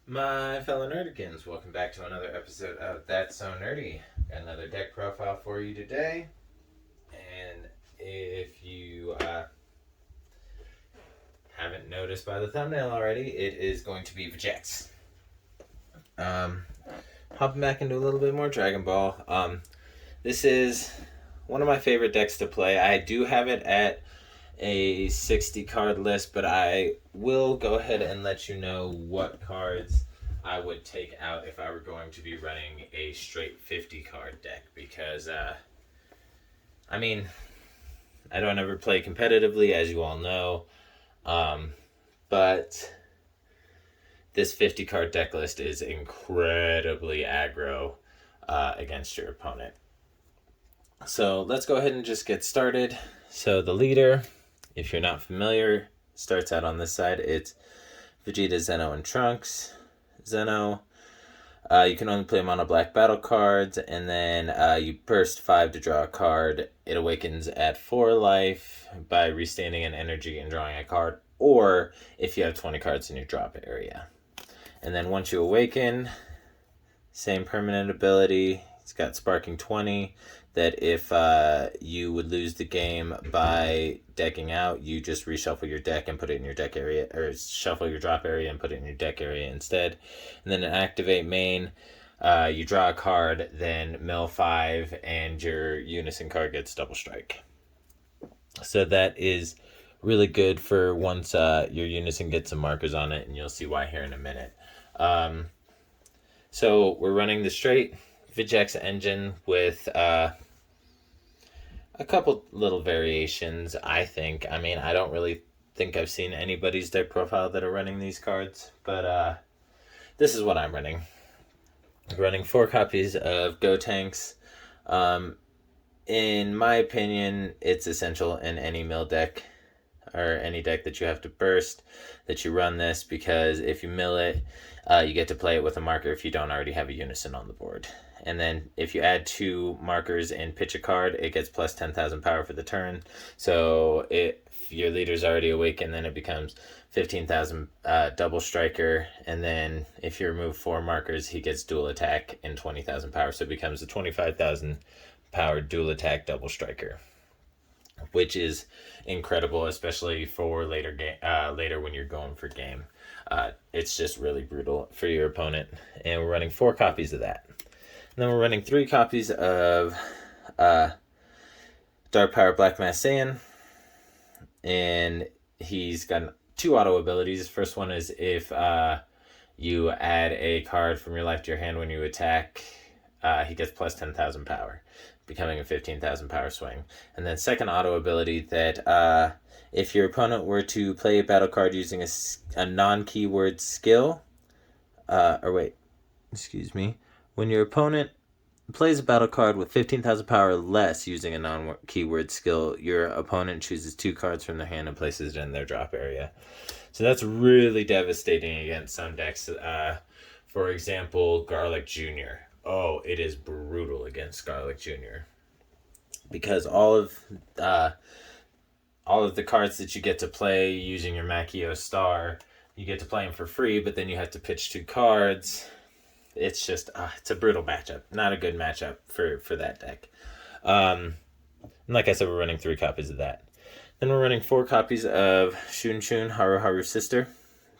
My fellow nerdikins, welcome back to another episode of That's So Nerdy. Got another deck profile for you today. And if you haven't noticed by the thumbnail already, it is going to be Videx. Hopping back into a little bit more Dragon Ball. This is one of my favorite decks to play. I do have it at a 60 card list, but I will go ahead and let you know what cards I would take out if I were going to be running a straight 50 card deck, because I mean, I don't ever play competitively, as you all know, but this 50 card deck list is incredibly aggro against your opponent. So let's go ahead and just get started. So the leader, if you're not familiar, starts out on this side. It's Vegeta, Xeno, and Trunks. Xeno, you can only play mono black battle cards, and then you burst 5 to draw a card. It awakens at 4 life by restanding an energy and drawing a card, or if you have 20 cards in your drop area. And then once you awaken, same permanent ability. It's got Sparking 20, that if you would lose the game by decking out, you just reshuffle your deck and put it in your deck area, or shuffle your drop area and put it in your deck area instead. And then activate main, you draw a card, then mill 5, and your Unison card gets double strike. So that is really good for once your Unison gets some markers on it, and you'll see why here in a minute. So we're running the straight Videx engine with a couple little variations, I think. I mean, I don't really think I've seen anybody's deck profile that are running these cards, but this is what I'm running. I'm running 4 copies of Gotenks. In my opinion, it's essential in any mill deck or any deck that you have to burst that you run this, because if you mill it, you get to play it with a marker if you don't already have a Unison on the board. And then if you add 2 markers and pitch a card, it gets plus 10,000 power for the turn. So if your leader's already awakened, then it becomes 15,000 double striker. And then if you remove 4 markers, he gets dual attack and 20,000 power. So it becomes a 25,000 power dual attack double striker, which is incredible, especially for later when you're going for game. It's just really brutal for your opponent. And we're running 4 copies of that. And then we're running 3 copies of Dark Power Black Mass Saiyan. And he's got 2 auto abilities. First one is if you add a card from your life to your hand when you attack, he gets plus 10,000 power, becoming a 15,000 power swing. And then second auto ability that if your opponent were to play a battle card using a non-keyword skill, when your opponent plays a battle card with 15,000 power or less using a non-keyword skill, your opponent chooses 2 cards from their hand and places it in their drop area. So that's really devastating against some decks. For example, Garlic Jr. Oh, it is brutal against Garlic Jr. because all of the cards that you get to play using your Makio Star, you get to play them for free, but then you have to pitch 2 cards. It's just, it's a brutal matchup. Not a good matchup for that deck. And like I said, we're running 3 copies of that. Then we're running 4 copies of Shun, Haru's sister.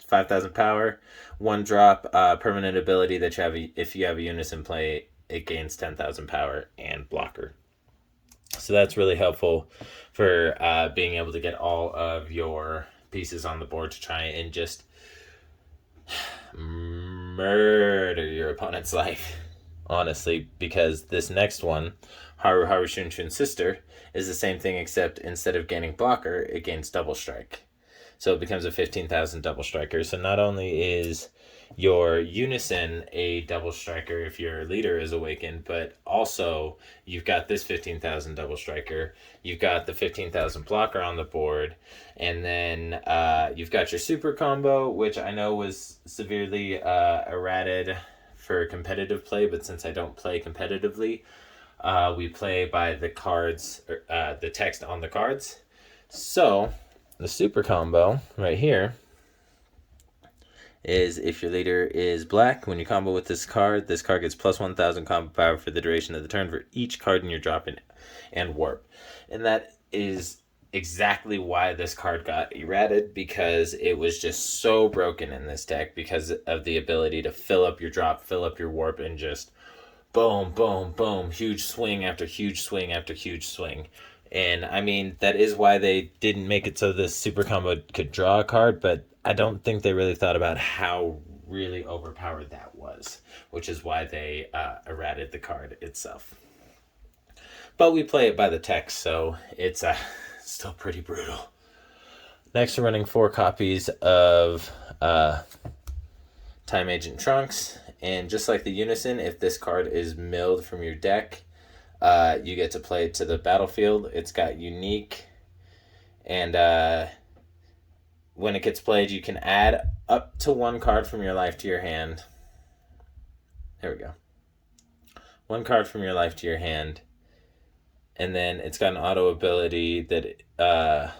5,000 power. 1 drop, permanent ability that you have, if you have a Unison play, it gains 10,000 power and blocker. So that's really helpful for being able to get all of your pieces on the board to try and just murder your opponent's life, honestly, because this next one, Haru Shun's sister, is the same thing, except instead of gaining blocker, it gains double strike. So it becomes a 15,000 double striker. So not only is your Unison a double striker if your leader is awakened, but also you've got this 15,000 double striker, you've got the 15,000 blocker on the board, and then you've got your super combo, which I know was severely errated for competitive play, but since I don't play competitively, we play by the cards, the text on the cards. So the super combo right here is if your leader is black, when you combo with this card gets plus 1000 combo power for the duration of the turn for each card in your drop and warp. And that is exactly why this card got errated, because it was just so broken in this deck because of the ability to fill up your drop, fill up your warp, and just boom, boom, boom, huge swing after huge swing after huge swing. And I mean, that is why they didn't make it so this super combo could draw a card, but I don't think they really thought about how really overpowered that was, which is why they errated the card itself. But we play it by the text, so it's still pretty brutal. Next, we're running 4 copies of Time Agent Trunks, and just like the Unison, if this card is milled from your deck, you get to play it to the battlefield. It's got unique, and when it gets played, you can add up to 1 card from your life to your hand. There we go. 1 card from your life to your hand. And then it's got an auto ability that oh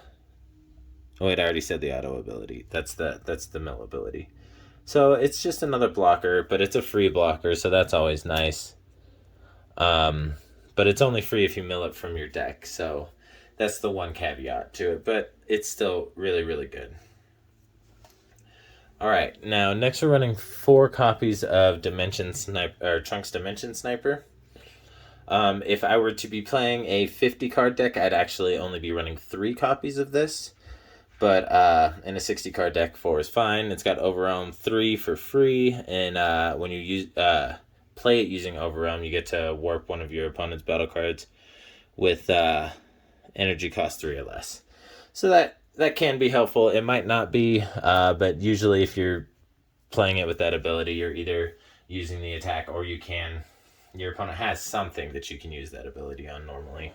wait, I already said the auto ability. That's the mill ability. So it's just another blocker, but it's a free blocker, so that's always nice. But it's only free if you mill it from your deck, so that's the one caveat to it, but it's still really, really good. Alright, now next we're running 4 copies of Trunks Dimension Sniper. If I were to be playing a 50 card deck, I'd actually only be running 3 copies of this. But in a 60 card deck, 4 is fine. It's got Overwhelm 3 for free, and when you play it using Overwhelm, you get to warp one of your opponent's battle cards with energy cost 3 or less. So that can be helpful. It might not be, but usually if you're playing it with that ability, you're either using the attack or your opponent has something that you can use that ability on normally.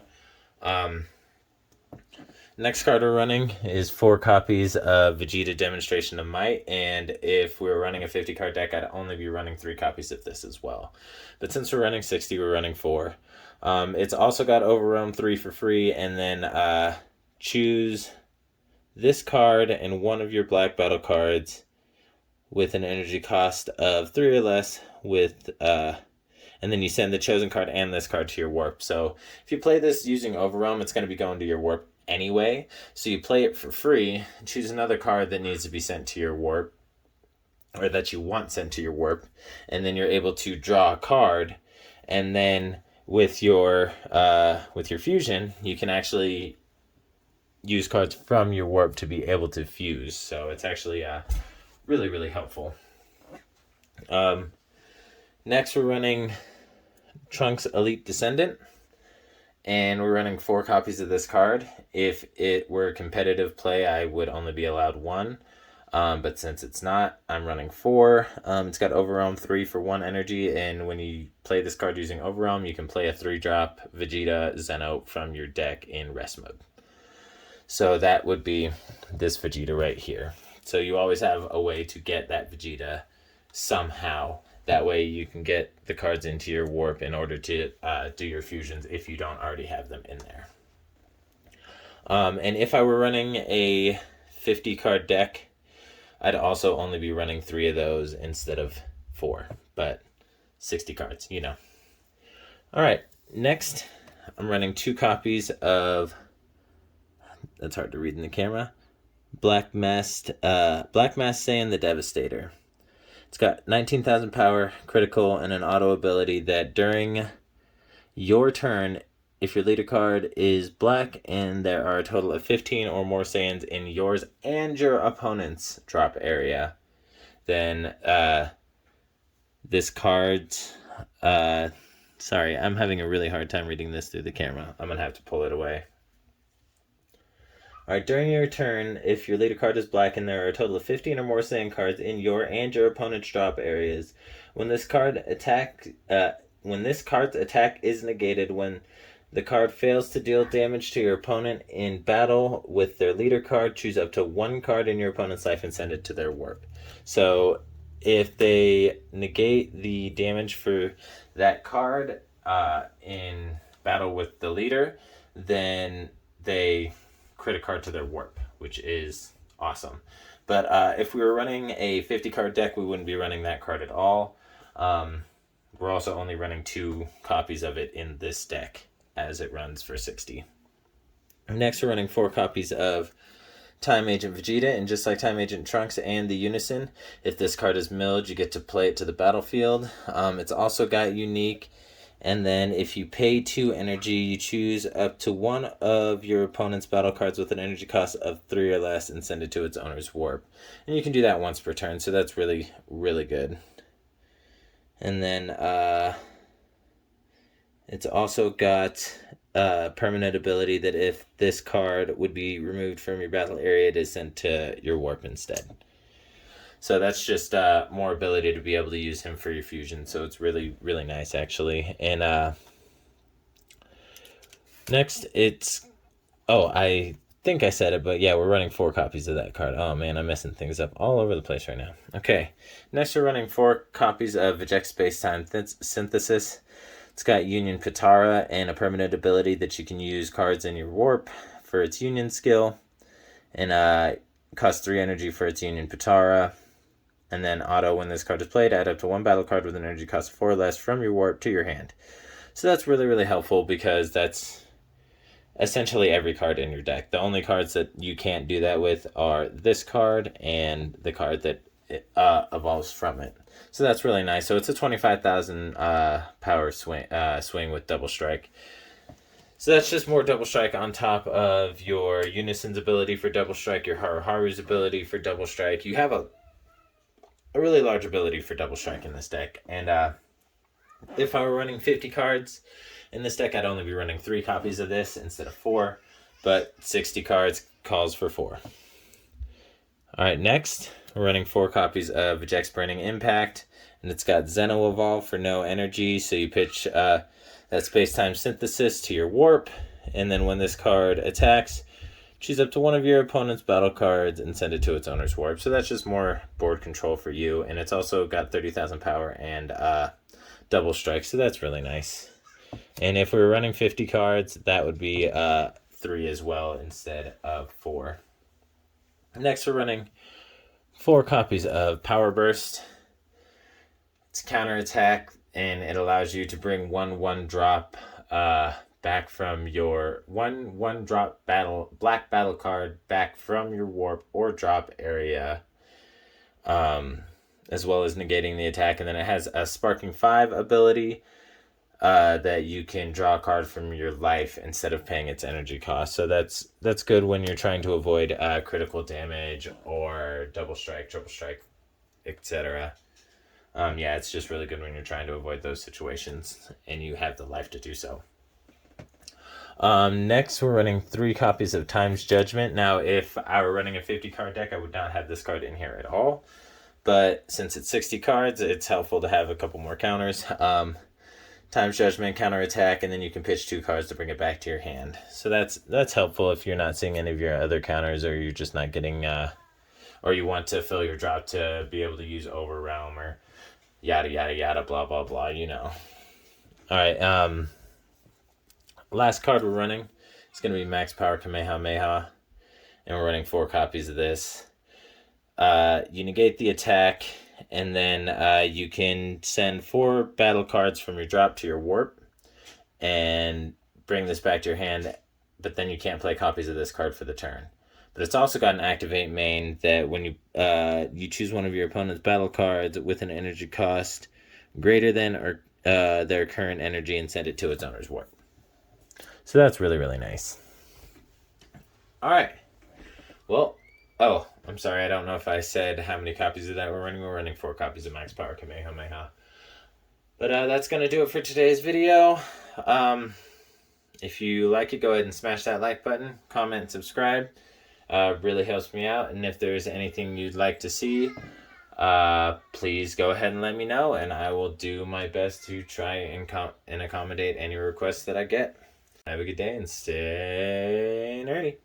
Next card we're running is 4 copies of Vegeta Demonstration of Might, and if we were running a 50 card deck, I'd only be running 3 copies of this as well. But since we're running 60, we're running 4. It's also got Overwhelm 3 for free, and then choose this card and one of your black battle cards with an energy cost of 3 or less and then you send the chosen card and this card to your warp. So if you play this using Overwhelm, it's going to be going to your warp anyway. So you play it for free, choose another card that needs to be sent to your warp, or that you want sent to your warp, and then you're able to draw a card. And then with your fusion, you can actually use cards from your warp to be able to fuse. So it's actually really, really helpful. Next, we're running Trunks Elite Descendant, and we're running 4 copies of this card. If it were competitive play, I would only be allowed 1, but since it's not, I'm running 4. It's got Overwhelm 3 for 1 energy, and when you play this card using Overwhelm, you can play a 3-drop Vegeta Xeno from your deck in rest mode. So that would be this Vegeta right here. So you always have a way to get that Vegeta somehow. That way you can get the cards into your warp in order to do your fusions if you don't already have them in there. And if I were running a 50 card deck, I'd also only be running 3 of those instead of 4. But 60 cards, you know. Alright, next I'm running 2 copies of, that's hard to read in the camera, Black Masked Saiyan the Devastator. It's got 19,000 power, critical, and an auto ability that during your turn, if your leader card is black and there are a total of 15 or more Saiyans in yours and your opponent's drop area, then this card... sorry, I'm having a really hard time reading this through the camera. I'm going to have to pull it away. Alright, during your turn, if your leader card is black and there are a total of 15 or more Saiyan cards in your and your opponent's drop areas, when this card's attack is negated when the card fails to deal damage to your opponent in battle with their leader card, choose up to 1 card in your opponent's life and send it to their warp. So if they negate the damage for that card in battle with the leader, then they crit a card to their warp, which is awesome. But if we were running a 50 card deck, we wouldn't be running that card at all. We're also only running 2 copies of it in this deck as it runs for 60. Next, we're running 4 copies of Time Agent Vegeta, and just like Time Agent Trunks and the Unison, if this card is milled, you get to play it to the battlefield. It's also got unique, and then if you pay 2 energy, you choose up to one of your opponent's battle cards with an energy cost of 3 or less and send it to its owner's warp. And you can do that once per turn, so that's really, really good. And then it's also got a permanent ability that if this card would be removed from your battle area, it is sent to your warp instead. So that's just more ability to be able to use him for your fusion. So it's really, really nice, actually. And next, it's... Oh, I think I said it, but yeah, we're running 4 copies of that card. Oh man, I'm messing things up all over the place right now. Okay, next we're running 4 copies of Eject Space Time Synthesis. It's got Union Pitara and a permanent ability that you can use cards in your warp for its Union skill. And costs 3 energy for its Union Pitara. And then auto, when this card is played, add up to 1 battle card with an energy cost of 4 or less from your warp to your hand. So that's really, really helpful because that's essentially every card in your deck. The only cards that you can't do that with are this card and the card that evolves from it. So that's really nice. So it's a 25,000 power swing with double strike. So that's just more double strike on top of your Unison's ability for double strike, your Haru's ability for double strike. You have a really large ability for double strike in this deck. And if I were running 50 cards in this deck, I'd only be running 3 copies of this instead of 4. But 60 cards calls for 4. Alright, next, we're running 4 copies of Eject Burning Impact. And it's got Xeno Evolve for no energy. So you pitch that Space-Time Synthesis to your warp. And then when this card attacks, choose up to one of your opponent's battle cards and send it to its owner's warp. So that's just more board control for you. And it's also got 30,000 power and double strike. So that's really nice. And if we were running 50 cards, that would be 3 as well instead of 4. Next, we're running 4 copies of Powerburst. It's counterattack, and it allows you to bring 1/1 drop back from your 1/1 drop black battle card back from your warp or drop area, as well as negating the attack. And then it has a Sparking 5 ability that you can draw a card from your life instead of paying its energy cost. So that's good when you're trying to avoid critical damage or double strike, triple strike, etc. Yeah, it's just really good when you're trying to avoid those situations and you have the life to do so. Next, we're running 3 copies of Time's Judgment. Now, if I were running a 50 card deck, I would not have this card in here at all. But since it's 60 cards, it's helpful to have a couple more counters. Time's Judgment, counterattack, and then you can pitch 2 cards to bring it back to your hand. So that's helpful if you're not seeing any of your other counters, or you're just not getting, or you want to fill your drop to be able to use Overrealm or yada yada yada, blah blah blah. You know. All right. Last card we're running is going to be Max Power Kamehameha, and we're running 4 copies of this. You negate the attack. And then you can send 4 battle cards from your drop to your warp and bring this back to your hand, but then you can't play copies of this card for the turn. But it's also got an activate main that when you choose one of your opponent's battle cards with an energy cost greater than or their current energy and send it to its owner's warp. So that's really, really nice. All right. Well, I'm sorry, I don't know if I said how many copies of that we're running. We're running 4 copies of Max Power Kamehameha. But that's going to do it for today's video. If you like it, go ahead and smash that like button, comment, and subscribe. Really helps me out. And if there's anything you'd like to see, please go ahead and let me know. And I will do my best to try and accommodate any requests that I get. Have a good day and stay nerdy.